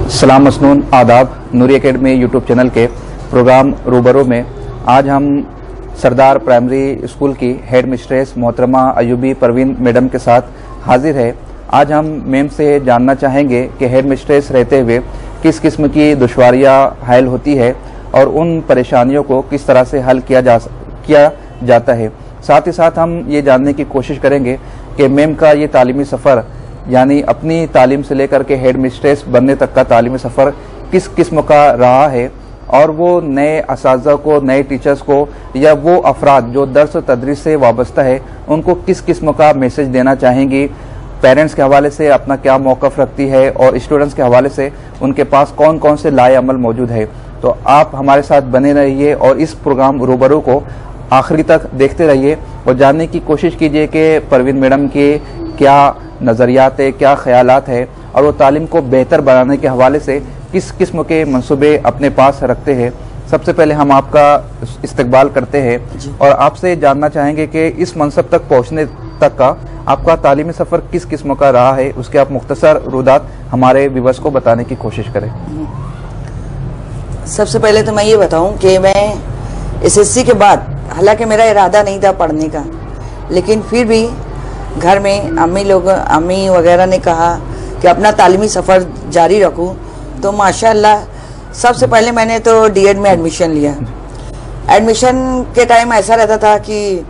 सलाम मसनून आदाब। नूरी academy YouTube channel के प्रोग्राम रूबरू में आज हम सरदार प्राइमरी स्कूल की हेड मिस्ट्रेस मोहतरमा अयूबी परवीन मैडम के साथ हाजिर है। आज हम मैम से जानना चाहेंगे कि हेड मिस्ट्रेस रहते हुए किस किस्म की दुश्वारियां हायल होती है और उन परेशानियों को किस तरह से हल किया जाता है। साथ ही साथ हम ये जानने की कोशिश करेंगे कि मैम का ये तालीमी सफ़र यानी अपनी तालीम से लेकर के हेड मिस्ट्रेस बनने तक का तालीमी सफ़र किस किस्म का रहा है और वो नए असातिज़ा को, नए टीचर्स को या वो अफराद जो दर्स तदरीस से वाबस्ता है उनको किस किस्म का मैसेज देना चाहेंगी। पेरेंट्स के हवाले से अपना क्या मौक़िफ़ रखती है और स्टूडेंट्स के हवाले से उनके पास कौन कौन से लाए अमल मौजूद है। तो आप हमारे साथ बने रहिए और इस प्रोग्राम रूबरू को आखिरी तक देखते रहिए और जानने की कोशिश कीजिए कि परवीन मैडम के क्या नज़रियात है, क्या ख़यालात है और वो तालीम को बेहतर बनाने के हवाले से किस किस्म के मंसूबे अपने पास रखते हैं। सबसे पहले हम आपका इस्तकबाल करते हैं और आपसे जानना चाहेंगे कि इस मनसब तक पहुँचने तक का आपका तालीमी सफ़र किस किस्म का रहा है, उसके आप मुख्तसर रुदात हमारे व्यूअर्स को बताने की कोशिश करें। सबसे पहले तो मैं ये बताऊं कि मैं एसएससी के बाद, हालांकि मेरा इरादा नहीं था पढ़ने का, लेकिन फिर भी घर में अम्मी वगैरह ने कहा कि अपना तालीमी सफ़र जारी रखूं। तो माशाल्लाह सबसे पहले मैंने तो डीएड में एडमिशन लिया। एडमिशन के टाइम ऐसा रहता था कि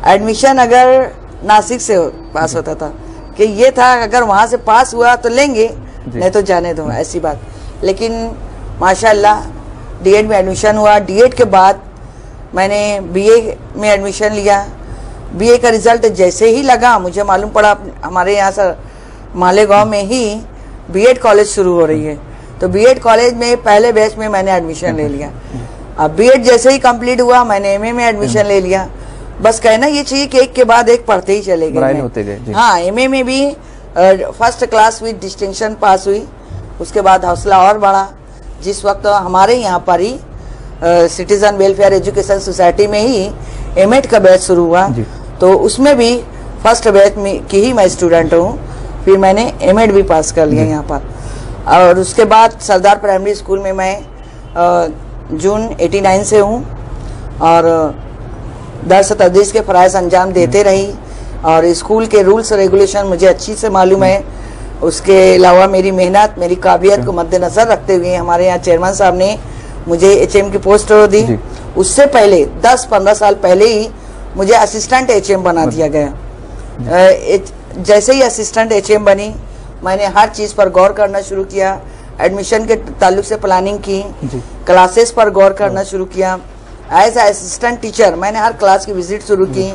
एडमिशन अगर नासिक से पास होता था कि ये था अगर वहाँ से पास हुआ तो लेंगे, नहीं तो जाने दो, ऐसी बात। लेकिन माशाल्लाह डीएड में एडमिशन हुआ। डीएड के बाद मैंने बीए में एडमिशन लिया। बीए का रिज़ल्ट जैसे ही लगा मुझे मालूम पड़ा हमारे यहाँ से मालेगांव में ही बीएड कॉलेज शुरू हो रही है। तो बीएड कॉलेज में पहले बैच में मैंने एडमिशन ले लिया। अब बीएड जैसे ही कंप्लीट हुआ मैंने एमए में एडमिशन ले लिया। बस कहना ये चाहिए कि एक के बाद एक पढ़ते ही चले गए। हाँ, एमए में भी फर्स्ट क्लास विद डिस्टिंक्शन पास हुई। उसके बाद हौसला और बढ़ा। जिस वक्त हमारे यहाँ पर ही सिटीजन वेलफेयर एजुकेशन सोसाइटी में ही एमएड का बैच शुरू हुआ, तो उसमें भी फर्स्ट बैच में की ही मैं स्टूडेंट हूँ। फिर मैंने एमएड भी पास कर लिया यहाँ पर। और उसके बाद सरदार प्राइमरी स्कूल में मैं जून 89 से हूँ और दर्स तदरीस के फ़राइज़ अंजाम देते रही और स्कूल के रूल्स रेगुलेशन मुझे अच्छी से मालूम है। उसके अलावा मेरी मेहनत, मेरी काबिलियत को मद्देनज़र रखते हुए हमारे यहाँ चेयरमैन साहब ने मुझे एचएम की पोस्ट दी। उससे पहले 10-15 साल पहले ही मुझे असिस्टेंट एचएम बना दिया गया। जैसे ही असिस्टेंट एचएम बनी मैंने हर चीज़ पर गौर करना शुरू किया। एडमिशन के ताल्लुक से प्लानिंग की, क्लासेस पर गौर करना शुरू किया। एज असिस्टेंट टीचर मैंने हर क्लास की विजिट शुरू की,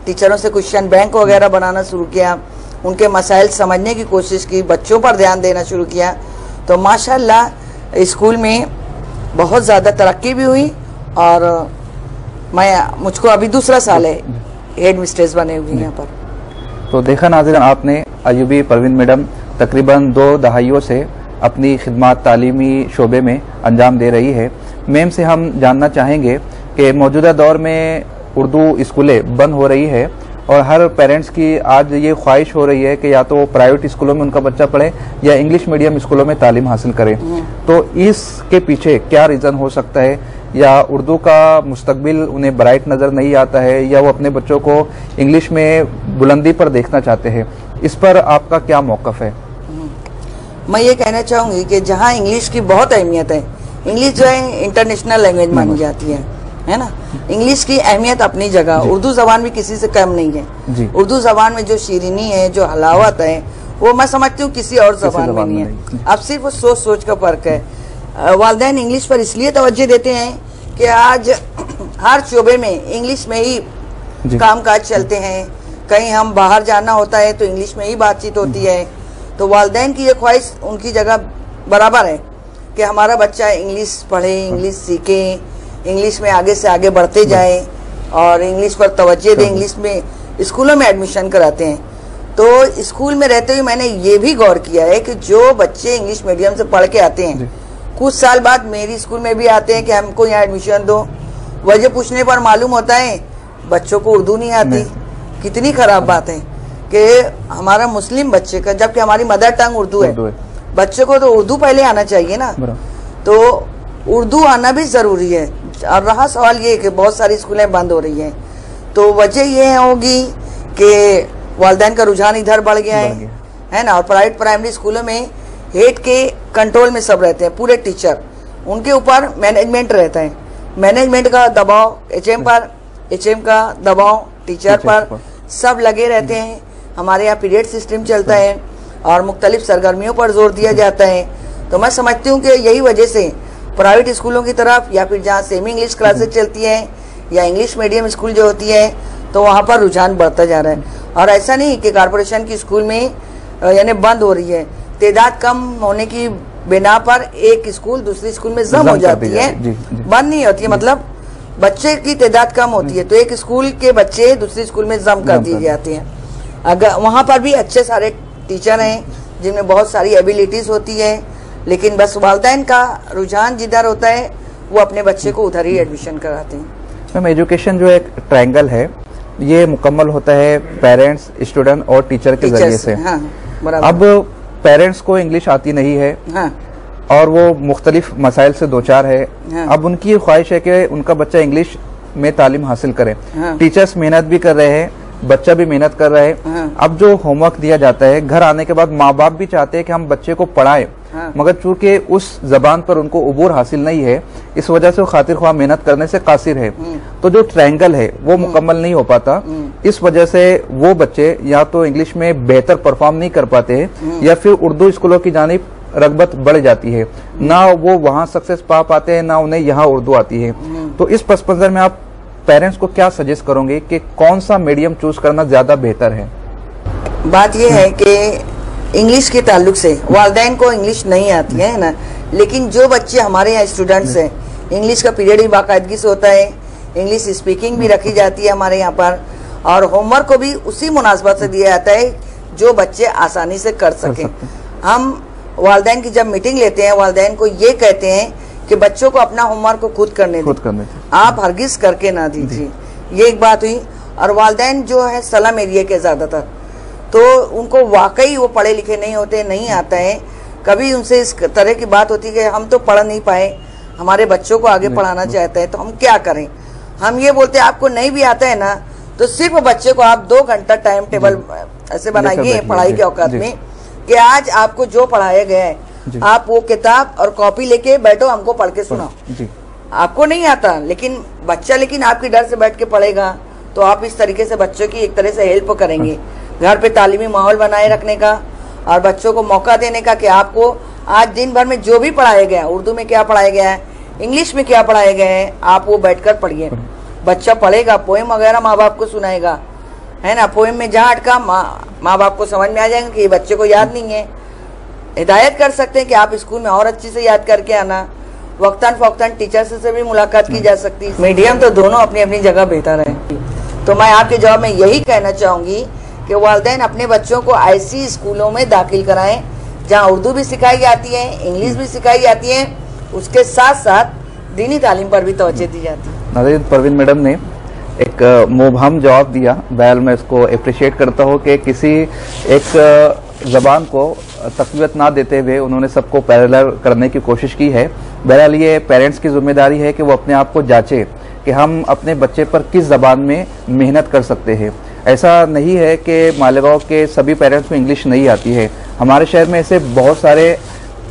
टीचरों से क्वेश्चन बैंक वगैरह बनाना शुरू किया, उनके मसाइल समझने की कोशिश की, बच्चों पर ध्यान देना शुरू किया। तो माशाल्लाह स्कूल में बहुत ज़्यादा तरक्की भी हुई और मुझको अभी दूसरा साल है हेड मिस्ट्रेस बने हुए यहाँ पर। तो देखा नाज़रीन, आपने अयूबी परवीन मैडम तकरीबन 2 दहाइयों से अपनी खिदमत तालीमी शोबे में अंजाम दे रही है। मैम से हम जानना चाहेंगे कि मौजूदा दौर में उर्दू स्कूलें बंद हो रही है और हर पेरेंट्स की आज ये ख्वाहिश हो रही है कि या तो प्राइवेट स्कूलों में उनका बच्चा पढ़े या इंग्लिश मीडियम स्कूलों में तालीम हासिल करे। तो इसके पीछे क्या रीज़न हो सकता है? या उर्दू का मुस्तकबिल उन्हें ब्राइट नज़र नहीं आता है या वो अपने बच्चों को इंग्लिश में बुलंदी पर देखना चाहते हैं? इस पर आपका क्या मौक़िफ़ है? मैं ये कहना चाहूँगी कि जहाँ इंग्लिश की बहुत अहमियत है, इंग्लिश जो है इंटरनेशनल लैंग्वेज मानी जाती है ना। इंग्लिश की अहमियत अपनी जगह, उर्दू ज़बान भी किसी से कम नहीं है। उर्दू ज़बान में जो शीरीनी है, जो हलावत है, वो मैं समझती हूँ किसी और ज़बान में नहीं है। अब सिर्फ वो सोच का फ़र्क है। वालिदैन इंग्लिश पर इसलिए तवज्जो देते हैं कि आज हर शोबे में इंग्लिश में ही काम काज चलते हैं। कहीं हम बाहर जाना होता है तो इंग्लिश में ही बातचीत होती है। तो वालिदैन की ये ख्वाहिश उनकी जगह बराबर है कि हमारा बच्चा इंग्लिश पढ़े, इंग्लिश सीखे, इंग्लिश में आगे से आगे बढ़ते जाए और इंग्लिश पर तवज्जो दें। इंग्लिश में स्कूलों में एडमिशन कराते हैं। तो स्कूल में रहते हुए मैंने ये भी गौर किया है कि जो बच्चे इंग्लिश मीडियम से पढ़ के आते हैं कुछ साल बाद मेरी स्कूल में भी आते हैं कि हमको यहाँ एडमिशन दो। वजह पूछने पर मालूम होता है बच्चों को उर्दू नहीं आती। कितनी ख़राब बात है कि हमारा मुस्लिम बच्चे का, जबकि हमारी मदर टंग उर्दू है, बच्चों को तो उर्दू पहले आना चाहिए ना, तो उर्दू आना भी जरूरी है। और रहा सवाल ये कि बहुत सारी स्कूलें बंद हो रही हैं, तो वजह ये होगी कि वालिदैन का रुझान इधर बढ़ गया है ना। और प्राइवेट प्राइमरी स्कूलों में हेड के कंट्रोल में सब रहते हैं, पूरे टीचर, उनके ऊपर मैनेजमेंट रहता है, मैनेजमेंट का दबाव एचएम पर, एचएम का दबाव टीचर पर, सब लगे रहते हैं। हमारे यहाँ पीरियड सिस्टम चलता है और मुख्तलिफ सरगर्मियों पर जोर दिया जाता है। तो मैं समझती हूँ कि यही वजह से प्राइवेट स्कूलों की तरफ या फिर जहाँ सेमी इंग्लिश क्लासेस चलती हैं या इंग्लिश मीडियम स्कूल जो होती है, तो वहाँ पर रुझान बढ़ता जा रहा है। और ऐसा नहीं कि कारपोरेशन की स्कूल में यानी बंद हो रही है, तादाद कम होने की बिना पर एक स्कूल दूसरी स्कूल में जम हो जाती है, बंद नहीं होती है, मतलब बच्चे की तादाद कम होती है तो एक स्कूल के बच्चे दूसरी स्कूल में जम कर दिए जाते हैं। अगर वहाँ पर भी अच्छे सारे टीचर हैं जिनमें बहुत सारी एबिलिटीज होती है, लेकिन बस वालिदैन का रुझान जिधर होता है वो अपने बच्चे को उधर ही एडमिशन कराते हैं। मैम, एजुकेशन जो एक ट्रायंगल है ये मुकम्मल होता है पेरेंट्स, स्टूडेंट और टीचर के जरिए से। हाँ, अब पेरेंट्स को इंग्लिश आती नहीं है, हाँ, और वो मुख्तलिफ मसाइल से दो चार है। हाँ, अब उनकी ख्वाहिश है कि उनका बच्चा इंग्लिश में तालीम हासिल करे। हाँ, टीचर्स मेहनत भी कर रहे हैं, बच्चा भी मेहनत कर रहा है। हाँ, अब जो होमवर्क दिया जाता है घर आने के बाद माँ बाप भी चाहते हैं कि हम बच्चे को पढ़ाएं, हाँ, मगर चूंकि उस जबान पर उनको उबूर हासिल नहीं है, इस वजह से वो खातिर ख्वाह मेहनत करने से कासिर है। तो जो ट्रायंगल है वो मुकम्मल नहीं हो पाता। इस वजह से वो बच्चे या तो इंग्लिश में बेहतर परफॉर्म नहीं कर पाते हैं या फिर उर्दू स्कूलों की जानिब रगबत बढ़ जाती है, ना वो वहाँ सक्सेस पा पाते हैं ना उन्हें यहाँ उर्दू आती है। तो इस पस मंजर में आप पेरेंट्स को क्या सजेस्ट करोगे कि कौन सा मीडियम चूज करना ज्यादा बेहतर है? बात यह है कि इंग्लिश के ताल्लुक से वालिदैन को इंग्लिश नहीं आती है ना, लेकिन जो बच्चे हमारे यहाँ स्टूडेंट्स हैं, इंग्लिश का पीरियड भी बाकायदगी से होता है, इंग्लिश स्पीकिंग भी रखी जाती है हमारे यहाँ पर, और होमवर्क को भी उसी मुनासबत से दिया जाता है जो बच्चे आसानी से कर सकें। हम वालिदैन की जब मीटिंग लेते हैं, वालिदैन को ये कहते हैं कि बच्चों को अपना होमवर्क को खुद करने दें, आप हरगिज करके ना दीजिए। ये एक बात हुई। और वालिदैन जो है स्लम एरिया के ज्यादातर, तो उनको वाकई वो पढ़े लिखे नहीं होते, नहीं आता है। कभी उनसे इस तरह की बात होती है कि हम तो पढ़ नहीं पाए, हमारे बच्चों को आगे पढ़ाना चाहते हैं, तो हम क्या करें। हम ये बोलते हैं आपको नहीं भी आता है ना, तो सिर्फ बच्चे को आप 2 घंटा टाइम टेबल ऐसे बनाइए पढ़ाई के औकात में कि आज आपको जो पढ़ाया गया है आप वो किताब और कॉपी लेके बैठो, हमको पढ़ के सुनाओ। आपको नहीं आता लेकिन बच्चा लेकिन आपकी डर से बैठ के पढ़ेगा, तो आप इस तरीके से बच्चों की एक तरह से हेल्प करेंगे। घर पे तालीमी माहौल बनाए रखने का और बच्चों को मौका देने का कि आपको आज दिन भर में जो भी पढ़ाया गया है, उर्दू में क्या पढ़ाया गया है, इंग्लिश में क्या पढ़ाया गया है, आप वो बैठकर पढ़िए। बच्चा पढ़ेगा, पोएम वगैरह माँ बाप को सुनाएगा, है ना। पोएम में जहाँ अटका माँ बाप को समझ में आ जाएगा कि ये बच्चे को याद नहीं है। हिदायत कर सकते हैं कि आप स्कूल में और अच्छी से याद करके आना। वक्तन फौक्तन टीचर से भी मुलाकात की जा सकती है। मीडियम तो दोनों अपनी अपनी जगह बेहतर है। तो मैं आपके जवाब में यही कहना चाहूंगी कि वालिदैन अपने बच्चों को ऐसी स्कूलों में दाखिल कराएं जहाँ उर्दू भी सिखाई जाती है, इंग्लिश भी सिखाई जाती है, उसके साथ साथ दीनी तालीम पर भी तवज्जो दी जाती है। नाज़रीन, परवीन मैडम ने एक मुबहम जवाब दिया। बहरहाल मैं इसको अप्रिशिएट करता हूँ कि किसी एक जबान को तक़वियत ना देते हुए उन्होंने सबको पैरेलल करने की कोशिश की है। बहरहाल ये पेरेंट्स की जिम्मेदारी है कि वो अपने आप को जांचे कि हम अपने बच्चे पर किस जबान में मेहनत कर सकते हैं। ऐसा नहीं है कि मालेगांव के सभी पेरेंट्स को इंग्लिश नहीं आती है। हमारे शहर में ऐसे बहुत सारे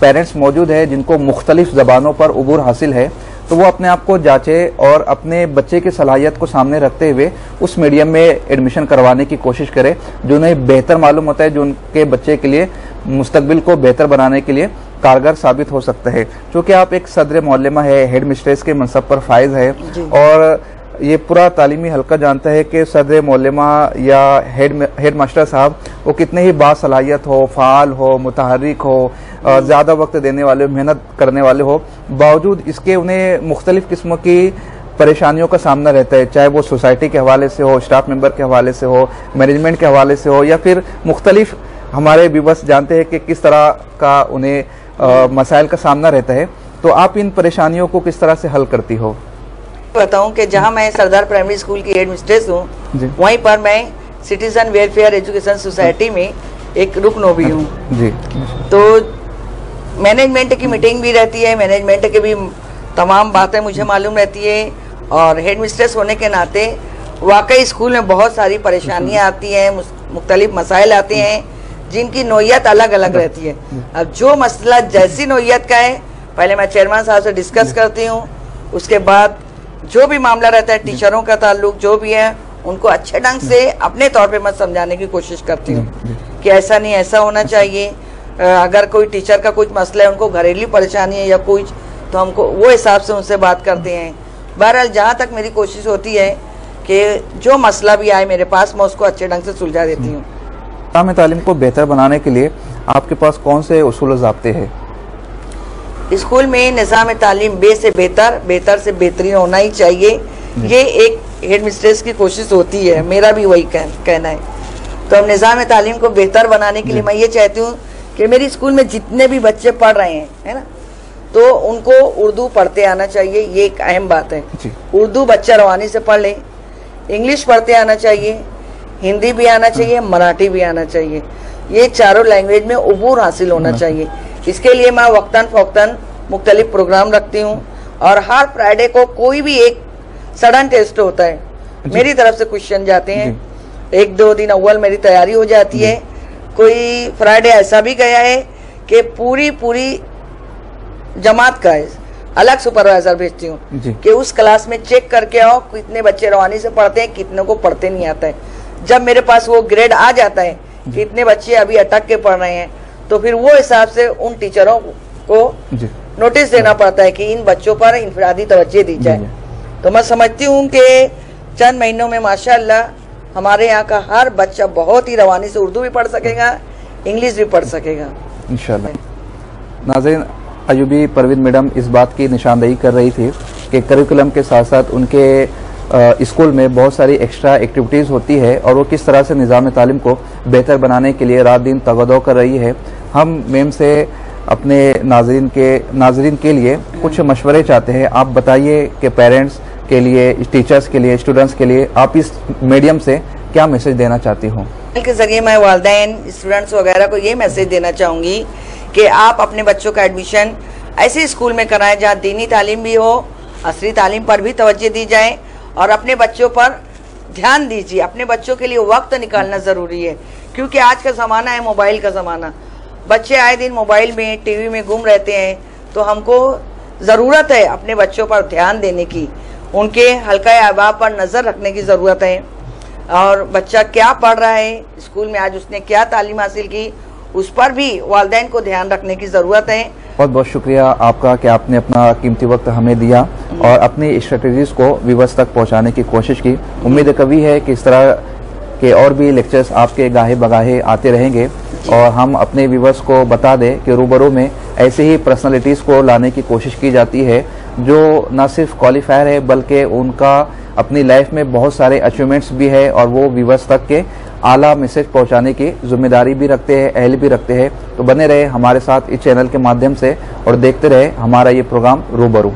पेरेंट्स मौजूद हैं जिनको मुख्तलिफ ज़बानों पर उबूर हासिल है, तो वो अपने आप को जांचे और अपने बच्चे की सलाहियत को सामने रखते हुए उस मीडियम में एडमिशन करवाने की कोशिश करें जो उन्हें बेहतर मालूम होता है, जो उनके बच्चे के लिए मुस्तकबिल को बेहतर बनाने के लिए कारगर साबित हो सकता है। क्योंकि आप एक सदर मोअल्लिमा है, हेड मिस्ट्रेस के मनसब पर फाइज है और ये पूरा तालीमी हल्का जानता है कि सदर मोअल्लिमा या हेड मास्टर साहब वो कितने ही बासलाहियत हो, फ़ाल हो, मुतहर्रिक हो, ज़्यादा वक्त देने वाले, मेहनत करने वाले हो, बावजूद इसके उन्हें मुख्तलिफ किस्मों की परेशानियों का सामना रहता है, चाहे वो सोसाइटी के हवाले से हो, स्टाफ मेंबर के हवाले से हो, मैनेजमेंट के हवाले से हो, या फिर मुख्तलिफ हमारे व्यूअर्स जानते हैं कि किस तरह का उन्हें मसाइल का सामना रहता है। तो आप इन परेशानियों को किस तरह से हल करती हो? बताऊं कि जहां मैं सरदार प्राइमरी स्कूल की हेड मिस्ट्रेस हूँ, वहीं पर मैं सिटीजन वेलफेयर एजुकेशन सोसाइटी में एक रुकन भी हूँ। तो मैनेजमेंट की मीटिंग भी रहती है, मैनेजमेंट की भी तमाम बातें मुझे मालूम रहती है। और हेड मिस्ट्रेस होने के नाते वाकई स्कूल में बहुत सारी परेशानियां आती हैं, मुख्तलिफ मसाइल आते हैं जिनकी नोयत अलग अलग रहती है। अब जो मसला जैसी नोयत का है पहले मैं चेयरमैन साहब से डिस्कस करती हूँ, उसके बाद जो भी मामला रहता है टीचरों का ताल्लुक जो भी है उनको अच्छे ढंग से अपने तौर पे मैं समझाने की कोशिश करती हूँ कि ऐसा नहीं ऐसा होना चाहिए। अगर कोई टीचर का कुछ मसला है, उनको घरेलू परेशानी है या कुछ, तो हमको वो हिसाब से उनसे बात करते हैं। बहरहाल जहाँ तक मेरी कोशिश होती है कि जो मसला भी आए मेरे पास मैं उसको अच्छे ढंग से सुलझा देती हूँ। निज़ाम तालीम को बेहतर बनाने के लिए आपके पास कौन से उसूल ज़ाब्ते हैं? स्कूल में निज़ाम तालीम से बेहतर, बेहतर से बेहतरीन होना ही चाहिए। ये एक हेड मिस्ट्रेस की कोशिश होती है, मेरा भी वही कहना है। तो अब निज़ाम तालीम को बेहतर बनाने के लिए मैं ये चाहती हूँ कि मेरी स्कूल में जितने भी बच्चे पढ़ रहे हैं, है ना, तो उनको उर्दू पढ़ते आना चाहिए। ये एक अहम बात है। उर्दू बच्चा रवानी से पढ़ ले, इंग्लिश पढ़ते आना चाहिए, हिंदी भी आना चाहिए, मराठी भी आना चाहिए। ये चारों लैंग्वेज में उबूर हासिल होना चाहिए। इसके लिए मैं वक्तन फ़ौक्तन मुख्तलिफ प्रोग्राम रखती हूँ और हर फ्राइडे को कोई भी एक सडन टेस्ट होता है, मेरी तरफ से क्वेश्चन जाते हैं। 1-2 दिन अव्वल मेरी तैयारी हो जाती है। कोई फ्राइडे ऐसा भी गया है कि पूरी जमात का है, अलग सुपरवाइजर भेजती हूँ कि उस क्लास में चेक करके आओ कितने बच्चे रवानी से पढ़ते हैं, कितने को पढ़ते नहीं आता है। जब मेरे पास वो ग्रेड आ जाता है कि इतने बच्चे अभी अटक के पढ़ रहे हैं, तो फिर वो हिसाब से उन टीचरों को नोटिस देना पड़ता है कि इन बच्चों पर इनफरादी तवज्जो दी जाए। तो मैं समझती हूँ कि चंद महीनों में माशाअल्लाह हमारे यहाँ का हर बच्चा बहुत ही रवानी से उर्दू भी पढ़ सकेगा, इंग्लिश भी पढ़ सकेगा इंशाल्लाह। नाज़रीन, अयूबी परवीन मैडम इस बात की निशानदेही कर रही थी कि करिकुलम के साथ साथ उनके स्कूल में बहुत सारी एक्स्ट्रा एक्टिविटीज़ होती है और वो किस तरह से निज़ाम तालीम को बेहतर बनाने के लिए रात दिन तगदो कर रही है। हम मैम से अपने नाज़रीन के लिए कुछ मशवरे चाहते हैं। आप बताइए कि पेरेंट्स के लिए, टीचर्स के लिए, स्टूडेंट्स के लिए आप इस मीडियम से क्या मैसेज देना चाहती हूँ? के जरिए मैं वालिदैन, स्टूडेंट्स वगैरह को ये मैसेज देना चाहूँगी कि आप अपने बच्चों का एडमिशन ऐसे स्कूल में कराएं जहाँ दीनी तालीम भी हो, असली तालीम पर भी तवज्जो दी जाए और अपने बच्चों पर ध्यान दीजिए। अपने बच्चों के लिए वक्त निकालना ज़रूरी है क्योंकि आज का ज़माना है मोबाइल का ज़माना। बच्चे आए दिन मोबाइल में, टीवी में गुम रहते हैं। तो हमको ज़रूरत है अपने बच्चों पर ध्यान देने की, उनके हल्का अहबाब पर नज़र रखने की ज़रूरत है और बच्चा क्या पढ़ रहा है स्कूल में, आज उसने क्या तालीम हासिल की, उस पर भी वालिदैन को ध्यान रखने की ज़रूरत है। बहुत बहुत शुक्रिया आपका कि आपने अपना कीमती वक्त हमें दिया और अपनी स्ट्रेटजीज को व्यूअर्स तक पहुंचाने की कोशिश की। उम्मीद कभी है कि इस तरह के और भी लेक्चर्स आपके गाहे बगाहे आते रहेंगे और हम अपने व्यूअर्स को बता दें कि रूबरू में ऐसे ही पर्सनालिटीज़ को लाने की कोशिश की जाती है जो न सिर्फ क्वालिफायर है बल्कि उनका अपनी लाइफ में बहुत सारे अचीवमेंट्स भी है और वो व्यूअर्स तक के आला मैसेज पहुंचाने की जिम्मेदारी भी रखते हैं, अहल भी रखते हैं। तो बने रहे हमारे साथ इस चैनल के माध्यम से और देखते रहे हमारा ये प्रोग्राम रूबरू।